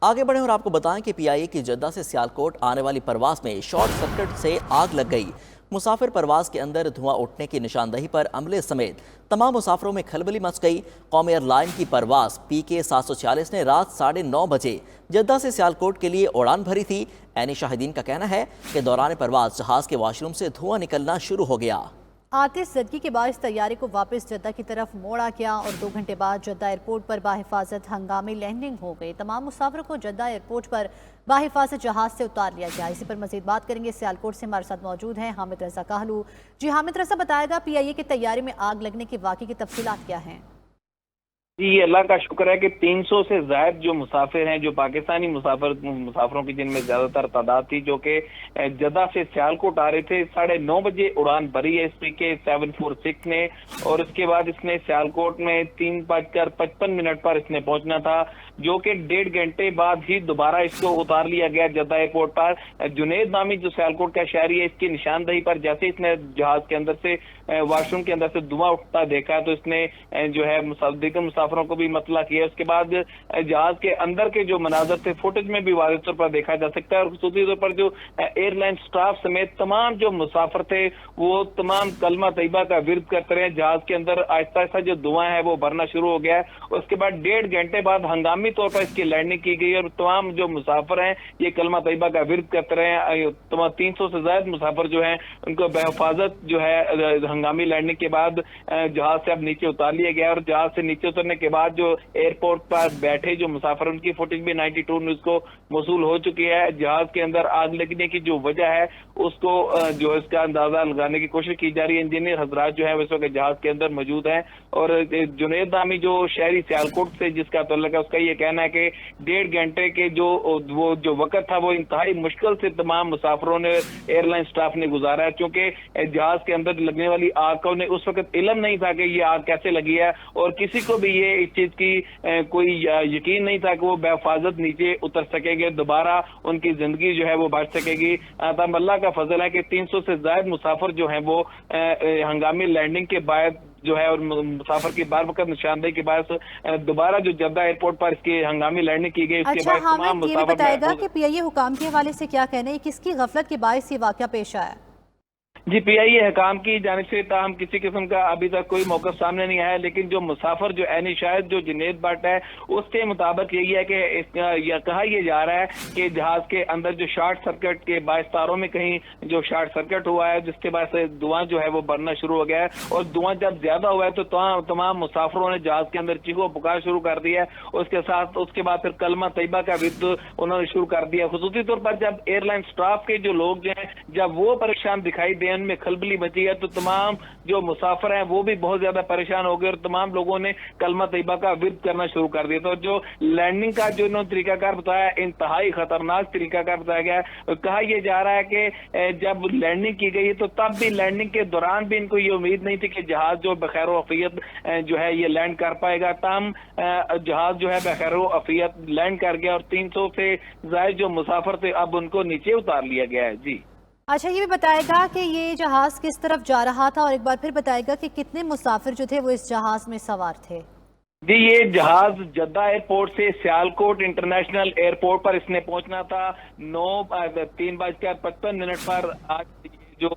آگے بڑھیں اور آپ کو بتائیں کہ پی آئی اے کی جدہ سے سیالکوٹ آنے والی پرواز میں شارٹ سرکٹ سے آگ لگ گئی۔ مسافر پرواز کے اندر دھواں اٹھنے کی نشاندہی پر عملے سمیت تمام مسافروں میں کھلبلی مچ گئی۔ قومی ایئر لائن کی پرواز PK 746 نے رات 9:30 بجے جدہ سے سیالکوٹ کے لیے اڑان بھری تھی۔ عینی شاہدین کا کہنا ہے کہ دوران پرواز جہاز کے واش روم سے دھواں نکلنا شروع ہو گیا۔ آتش زدگی کے باعث طیارے کو واپس جدہ کی طرف موڑا گیا اور 2 گھنٹے بعد جدہ ایئرپورٹ پر بحفاظت ہنگامی لینڈنگ ہو گئی۔ تمام مسافروں کو جدہ ایئرپورٹ پر بحفاظت جہاز سے اتار لیا گیا۔ اسی پر مزید بات کریں گے، سیالکوٹ سے ہمارے ساتھ موجود ہیں حامد رضا کاہلو۔ جی حامد رضا، بتائے گا PIA کے طیارے میں آگ لگنے کے واقعے کی تفصیلات کیا ہیں؟ جی اللہ کا شکر ہے کہ 300 سے زائد جو مسافر ہیں، جو پاکستانی مسافروں کی جن میں زیادہ تر تعداد تھی، جو کہ جدہ سے سیالکوٹ آ رہے تھے، 9:30 بجے اڑان بھری ہے PK 746 نے، اور اس کے بعد اس نے سیالکوٹ میں 3:55 پر اس نے پہنچنا تھا، جو کہ 1.5 گھنٹے بعد ہی دوبارہ اس کو اتار لیا گیا جدہ ایئرپورٹ پر۔ جنید نامی جو سیالکوٹ کا شہری ہے، اس کی نشاندہی پر جیسے اس نے جہاز کے اندر سے واش روم کے اندر سے دھواں اٹھتا دیکھا تو اس نے جو ہے دیگر مسافروں کو بھی مطلع کیا۔ اس کے بعد جہاز کے اندر کے جو مناظر تھے فوٹیج میں بھی واضح طور پر دیکھا جا سکتا ہے، اور خصوصی طور پر جو ایئر لائن سٹاف سمیت تمام جو مسافر تھے وہ تمام کلمہ طیبہ کا ورد کرتے رہے۔ جہاز کے اندر آہستہ آہستہ جو دھواں ہے وہ بھرنا شروع ہو گیا ہے۔ اس کے بعد 1.5 گھنٹے بعد ہنگامی طور پر اس کی لینڈنگ کی گئی اور تمام جو مسافر ہیں یہ کلمہ طیبہ کا ورد کرتے رہے۔ تمام 300 سے زائد مسافر جو ہیں ان کو بحفاظت جو ہے ہنگامی لینڈنگ کے بعد جہاز سے اب نیچے اتار لیا گیا، اور جہاز سے نیچے اترنے کے بعد جو ایئرپورٹ پر بیٹھے جو مسافر ان کی فوٹیج بھی 92 نیوز کو موصول ہو چکی ہے۔ جہاز کے اندر آگ لگنے کی جو وجہ ہے اس کو جو اس کا اندازہ لگانے کی کوشش کی جا رہی ہے۔ انجینئر حضرات جو ہے اس وقت جہاز کے اندر موجود ہیں، اور جنید نامی جو شہری سیالکوٹ سے جس کا تعلق ہے اس کا یہ کہنا ہے کہ 1.5 گھنٹے کے جو وقت تھا وہ انتہائی مشکل سے تمام مسافروں نے ایئر لائن سٹاف نے گزارا ہے، کیونکہ جہاز کے اندر لگنے والی آگ کا انہیں اس وقت علم نہیں تھا کہ یہ آگ کیسے لگی ہے، اور کسی کو بھی یہ اس چیز کی کوئی یقین نہیں تھا کہ وہ بحفاظت نیچے اتر سکیں گے، دوبارہ ان کی زندگی جو ہے وہ بچ سکے گی۔ تاہم اللہ کا فضل ہے کہ 300 سے زائد مسافر جو ہیں وہ ہنگامی لینڈنگ کے بعد جو ہے اور مسافر کی بار وقت نشاندہی کے باعث دوبارہ جو جدہ ایئرپورٹ پر اس کی ہنگامی لینڈنگ کی گئی، اس کے بعد تمام مسافر۔ یہ بھی بتائے گا کہ PIA حکام کے حوالے سے کیا کہنا ہے، کس کی غفلت کے باعث یہ واقعہ پیش آیا؟ جی PIA حکام کی جانب سے تاہم کسی قسم کا ابھی تک کوئی موقف سامنے نہیں آیا، لیکن جو مسافر جو عینی شاہد جو جنید بٹ ہے اس کے مطابق یہی ہے کہ کہا یہ جا رہا ہے کہ جہاز کے اندر جو شارٹ سرکٹ کے باعث تاروں میں کہیں جو شارٹ سرکٹ ہوا ہے، جس کے باعث دھواں جو ہے وہ بڑھنا شروع ہو گیا ہے، اور دھواں جب زیادہ ہوا ہے تو تمام مسافروں نے جہاز کے اندر چیخو پکار شروع کر دیا ہے۔ اس کے بعد پھر کلمہ طیبہ کا ورد انہوں نے شروع کر دیا۔ خصوصی طور پر جب ایئر لائن سٹاف کے جو لوگ جو ہیں جب وہ پریشان دکھائی دے، ان میں کھلبلی مچی ہے، تو تمام جو مسافر ہیں وہ بھی بہت زیادہ پریشان ہو گئے، اور تمام لوگوں نے کلمہ طیبہ کا ورد کرنا شروع کر دیا۔ تو جو لینڈنگ کا جو انہوں نے طریقہ کار بتایا انتہائی خطرناک طریقہ کار بتایا گیا ہے۔ کہا یہ جا رہا ہے کہ جب لینڈنگ کی گئی تو تب بھی لینڈنگ کے دوران بھی ان کو یہ امید نہیں تھی کہ جہاز جو بخیر و عافیت جو ہے یہ لینڈ کر پائے گا، تاہم جہاز جو ہے بخیر و عافیت لینڈ کر گیا، اور 300 سے زائد جو مسافر تھے اب ان کو نیچے اتار لیا گیا ہے۔ جی اچھا، یہ بھی بتائے گا کہ یہ جہاز کس طرف جا رہا تھا، اور ایک بار پھر بتائے گا کہ کتنے مسافر جو تھے وہ اس جہاز میں سوار تھے؟ جی یہ جہاز جدہ ایئرپورٹ سے سیالکوٹ انٹرنیشنل ایئرپورٹ پر اس نے پہنچنا تھا 3:55 پر۔ آج جو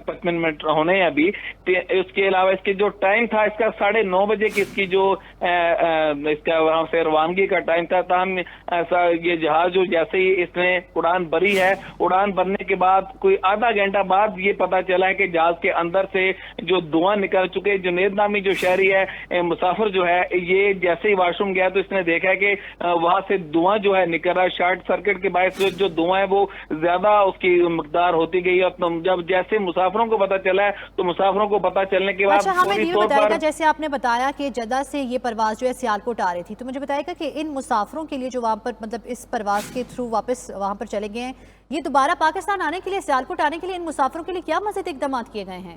55 ہونے ہیں ابھی، اس کے علاوہ اس کے جو ٹائم تھا اس کا 9:30 بجے کی اس کی جو اس کا وہاں سے روانگی کا ٹائم تھا، تاہم یہ جہاز جو جیسے ہی اس نے اڑان بھری ہے، اڑان بھرنے کے بعد کوئی آدھا گھنٹہ بعد یہ پتا چلا ہے کہ جہاز کے اندر سے جو دھواں نکل چکے۔ جنید نامی جو شہری ہے مسافر جو ہے یہ جیسے ہی واش روم گیا تو اس نے دیکھا کہ وہاں سے دھواں جو ہے نکل رہا، شارٹ سرکٹ کے باعث جو دھواں ہے وہ زیادہ اس کی مقدار ہوتی گئی، اور جب جیسے مسافروں کو پتا چلا ہے تو مسافروں کو پتا چلنے کے بعد ہمیں یہ بتائے گا، جیسے آپ نے بتایا کہ جدہ سے یہ پرواز جو ہے سیالکوٹ آ رہی تھی، تو مجھے بتائے گا کہ ان مسافروں کے لیے جو وہاں پر مطلب اس پرواز کے تھرو واپس وہاں پر چلے گئے ہیں، یہ دوبارہ پاکستان آنے کے لیے، سیالکوٹ آنے کے لیے ان مسافروں کے لیے کیا مزید اقدامات کیے گئے ہیں؟